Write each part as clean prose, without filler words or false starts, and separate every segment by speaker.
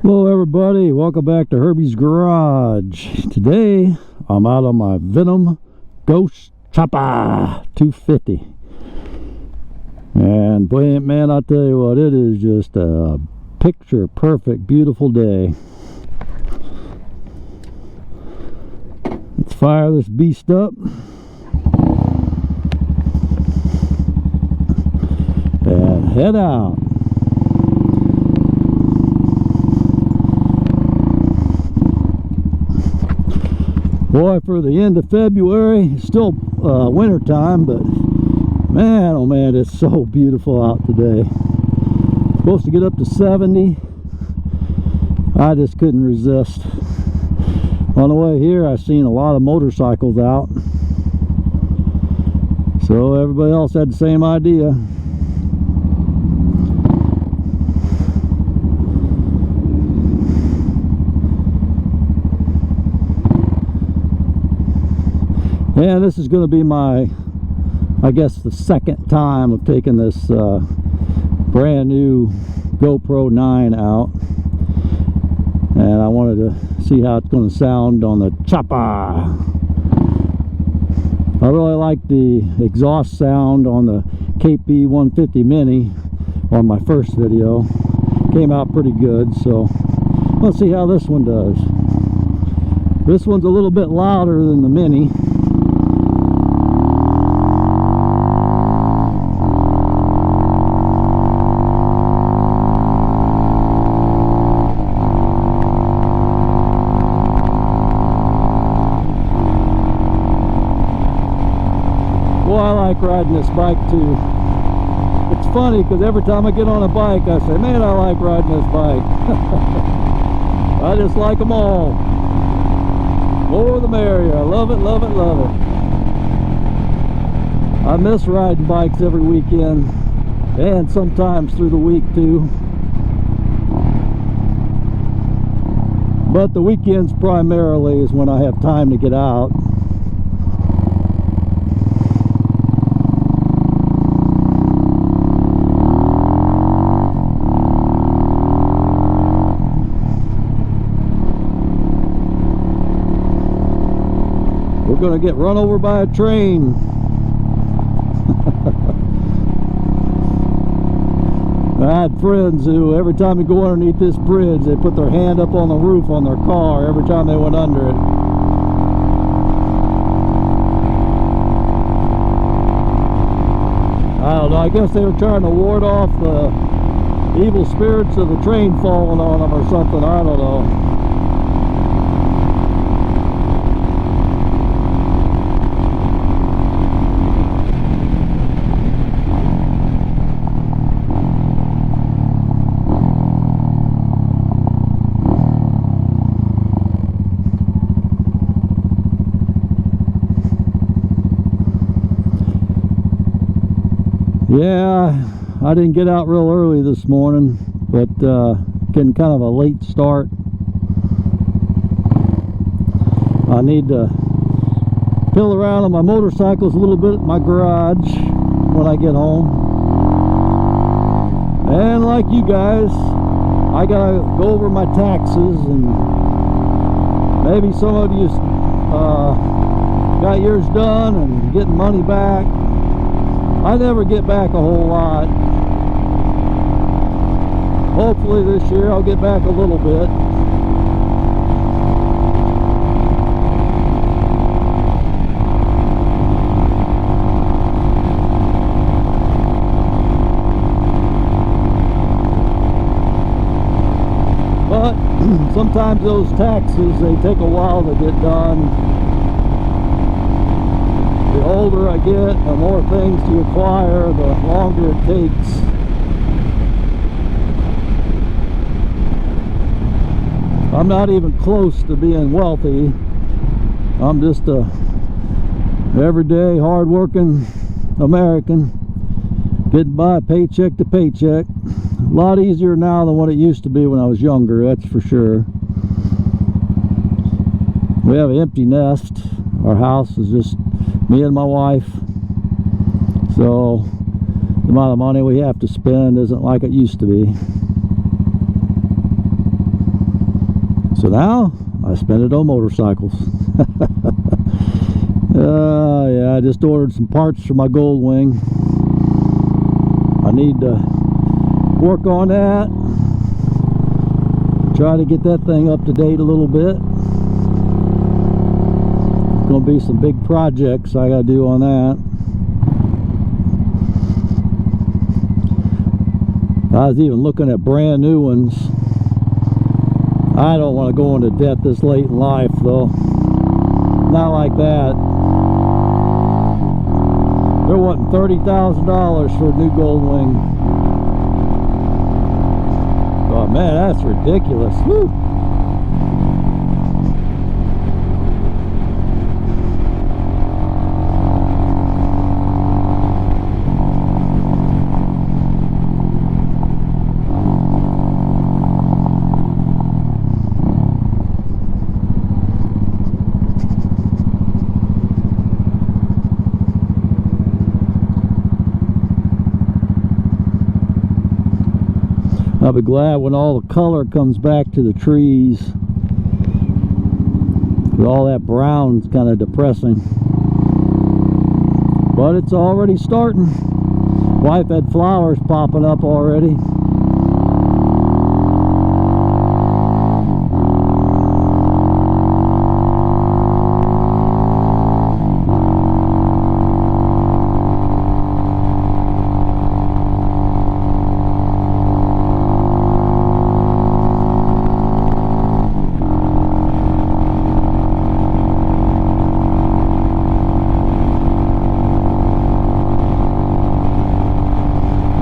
Speaker 1: Hello everybody, welcome back to Herbies Garage. Today I'm out on my Venom Ghost Chopper 250, and boy, man, I tell you what, it is just a picture perfect beautiful day. Let's fire this beast up and head out. Boy, for the end of February, it's still winter time, but man, oh man, it's so beautiful out today. Supposed to get up to 70. I just couldn't resist. On the way here, I seen a lot of motorcycles out, so everybody else had the same idea. And this is going to be my, I guess, the second time of taking this brand new GoPro 9 out, and I wanted to see how it's going to sound on the chopper. I really like the exhaust sound on the KP 150 Mini on my first video. Came out pretty good, so let's see how this one does. This one's a little bit louder than the Mini. I like riding this bike too. It's funny because every time I get on a bike I say, man, I like riding this bike. I just like them all. More the merrier. I love it, love it, love it. I miss riding bikes every weekend and sometimes through the week too. But the weekends primarily is when I have time to get out. We're going to get run over by a train. I had friends who, every time they go underneath this bridge, they put their hand up on the roof on their car every time they went under it. I don't know, I guess they were trying to ward off the evil spirits of the train falling on them or something, I don't know. Yeah, I didn't get out real early this morning, but getting kind of a late start. I need to pill around on my motorcycles a little bit at my garage when I get home. And like you guys, I gotta go over my taxes, and maybe some of you got yours done and getting money back. I never get back a whole lot. Hopefully this year I'll get back a little bit. But sometimes those taxes, they take a while to get done. The older I get, the more things to acquire, the longer it takes. I'm not even close to being wealthy. I'm just a everyday, hard-working American, getting by paycheck to paycheck. A lot easier now than what it used to be when I was younger, that's for sure. We have an empty nest. Our house is just me and my wife, so the amount of money we have to spend isn't like it used to be. For now, I spend it on motorcycles. Yeah, I just ordered some parts for my Gold Wing. I need to work on that. Try to get that thing up to date a little bit. Gonna be some big projects I gotta do on that. I was even looking at brand new ones. I don't want to go into debt this late in life though. Not like that. They're wanting $30,000 for a new Gold Wing. Oh man, that's ridiculous. Woo! I'll be glad when all the color comes back to the trees. All that brown's kind of depressing. But it's already starting. Wife had flowers popping up already.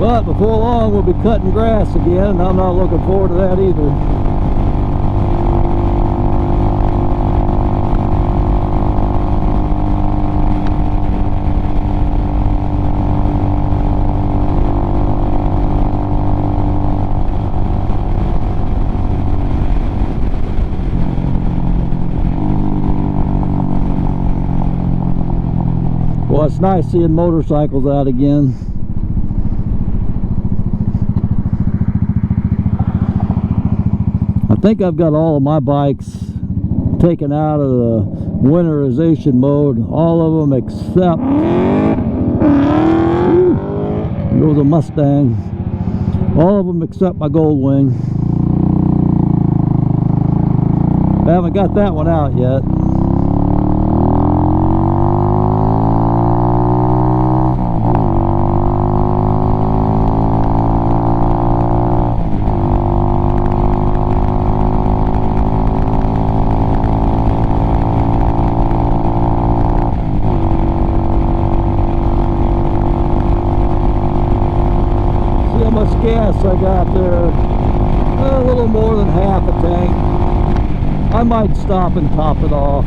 Speaker 1: But before long we'll be cutting grass again, and I'm not looking forward to that either. Well, it's nice seeing motorcycles out again. I think I've got all of my bikes taken out of the winterization mode, all of them except, there goes a Mustang, all of them except my Gold Wing. I haven't got that one out yet. Gas I got there, a little more than half a tank. I might stop and top it off.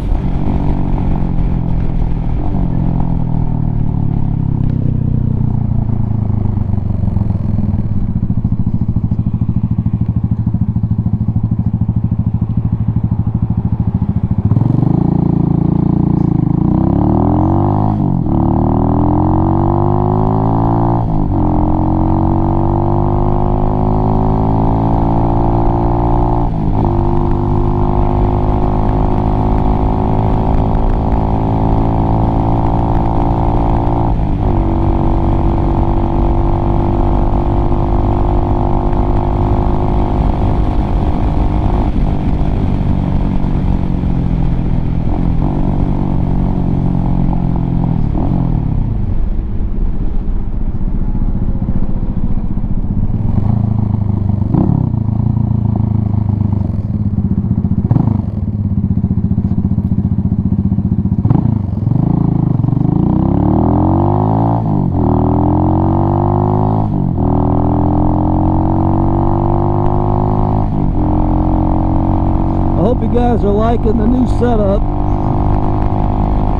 Speaker 1: Hope you guys are liking the new setup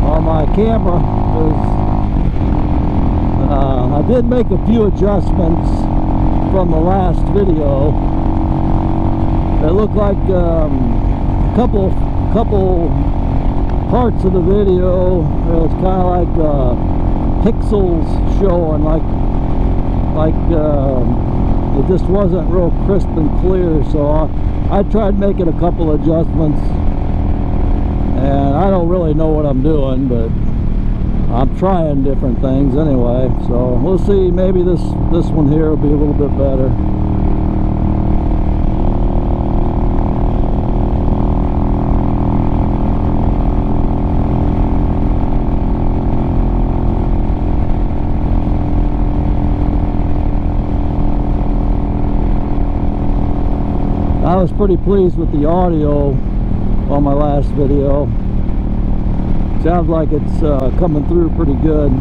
Speaker 1: on my camera. I did make a few adjustments from the last video. It looked like a couple parts of the video, it was kind of like pixels showing, like it just wasn't real crisp and clear. So I tried making a couple adjustments, and I don't really know what I'm doing, but I'm trying different things anyway. So we'll see. Maybe this one here will be a little bit better. I was pretty pleased with the audio on my last video. Sounds like it's coming through pretty good.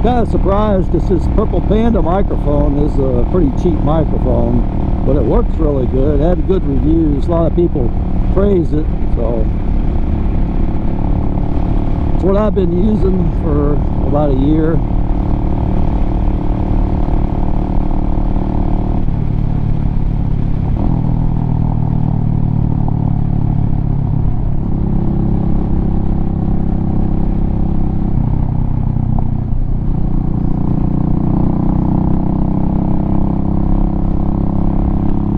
Speaker 1: Kind of surprised this Purple Panda microphone is a pretty cheap microphone, but it works really good. It had good reviews. A lot of people praise it, so it's what I've been using for about a year.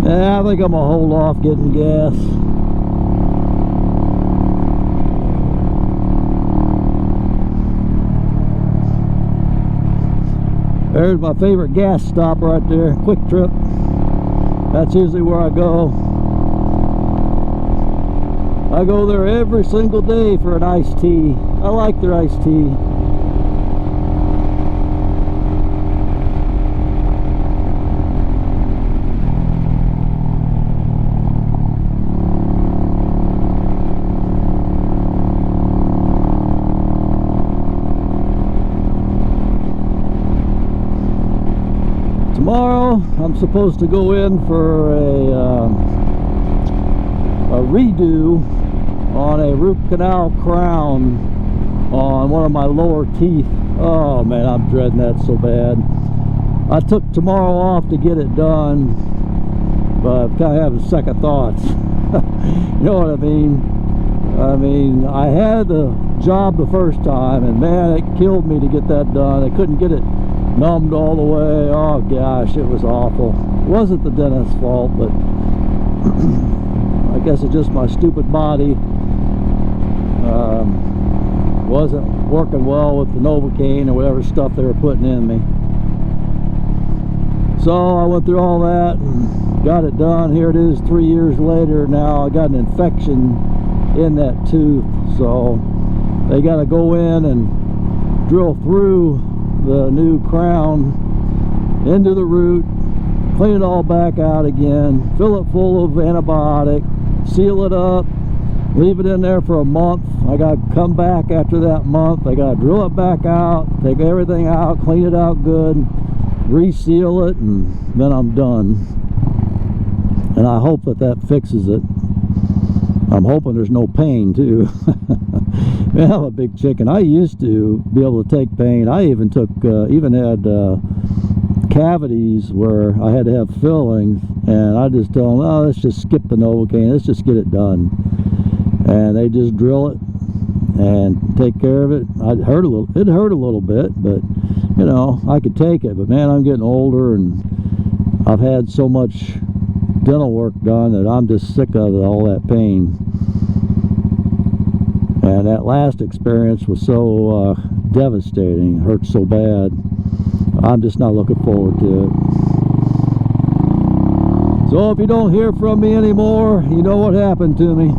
Speaker 1: Yeah, I think I'm gonna hold off getting gas. There's my favorite gas stop right there, Quick Trip. That's usually where I go. I go there every single day for an iced tea. I like their iced tea. Tomorrow I'm supposed to go in for a redo on a root canal crown on one of my lower teeth. Oh man, I'm dreading that so bad. I took tomorrow off to get it done, but I'm kind of having second thoughts. You know what I mean? I mean, I had the job the first time, and man, it killed me to get that done. I couldn't get it numbed all the way. Oh gosh, it was awful. It wasn't the dentist's fault, but I guess it's just my stupid body wasn't working well with the Novocaine or whatever stuff they were putting in me. So I went through all that and got it done. Here it is 3 years later. Now I got an infection in that tooth, so they got to go in and drill through the new crown into the root, clean it all back out again, fill it full of antibiotic, seal it up, leave it in there for a month. I got to come back after that month. I got to drill it back out, take everything out, clean it out good, reseal it, and then I'm done. And I hope that fixes it. I'm hoping there's no pain too. Man, I'm a big chicken. I used to be able to take pain. I even took, even had cavities where I had to have fillings, and I just tell them, oh, let's just skip the Novocaine, let's just get it done. And they just drill it and take care of it. It hurt a little bit, but you know, I could take it. But man, I'm getting older, and I've had so much dental work done that I'm just sick of all that pain. And that last experience was so devastating. It hurt so bad. I'm just not looking forward to it. So if you don't hear from me anymore, you know what happened to me.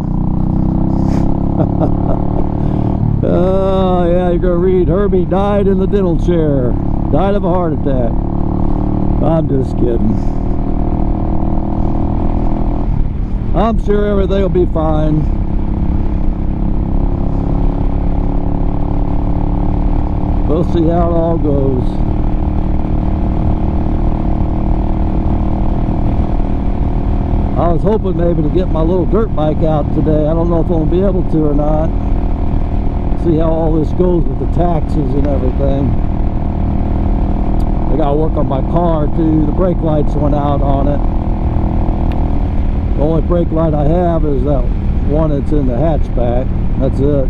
Speaker 1: Oh yeah, you're gonna read Herbie died in the dental chair, died of a heart attack. I'm just kidding. I'm sure everything will be fine. We'll see how it all goes. I was hoping maybe to get my little dirt bike out today. I don't know if I'm going to be able to or not. See how all this goes with the taxes and everything. I got to work on my car too. The brake lights went out on it. The only brake light I have is that one that's in the hatchback. That's it.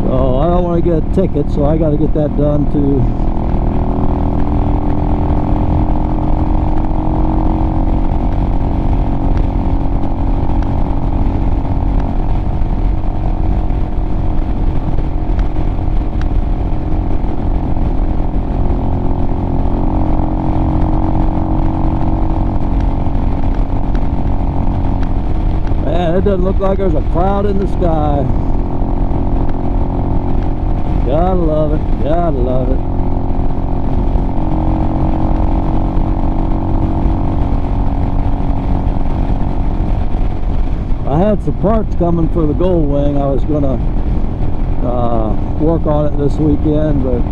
Speaker 1: So I don't want to get a ticket, so I got to get that done too. doesn't look like there's a cloud in the sky. Gotta love it, gotta love it. I had some parts coming for the Gold Wing. I was gonna work on it this weekend, but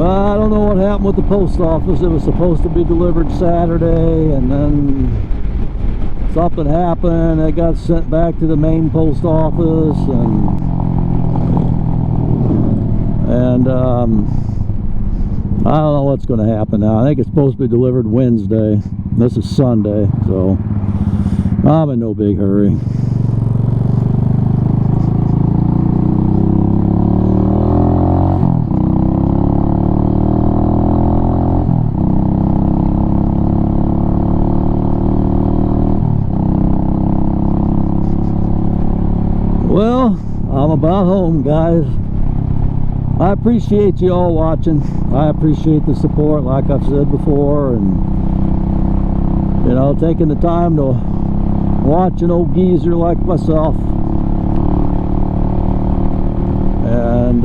Speaker 1: I don't know what happened with the post office. It was supposed to be delivered Saturday, and then something happened. It got sent back to the main post office, and I don't know what's going to happen now. I think it's supposed to be delivered Wednesday. This is Sunday, so I'm in no big hurry. Well, I'm about home, guys. I appreciate you all watching. I appreciate the support, like I've said before, and you know, taking the time to watch an old geezer like myself. And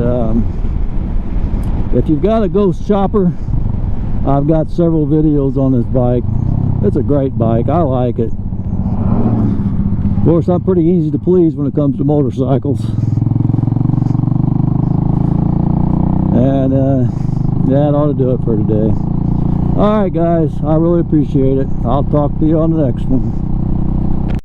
Speaker 1: if you've got a ghost chopper, I've got several videos on this bike. It's a great bike. I like it. Of course, I'm pretty easy to please when it comes to motorcycles. And that ought to do it for today. Alright guys, I really appreciate it. I'll talk to you on the next one.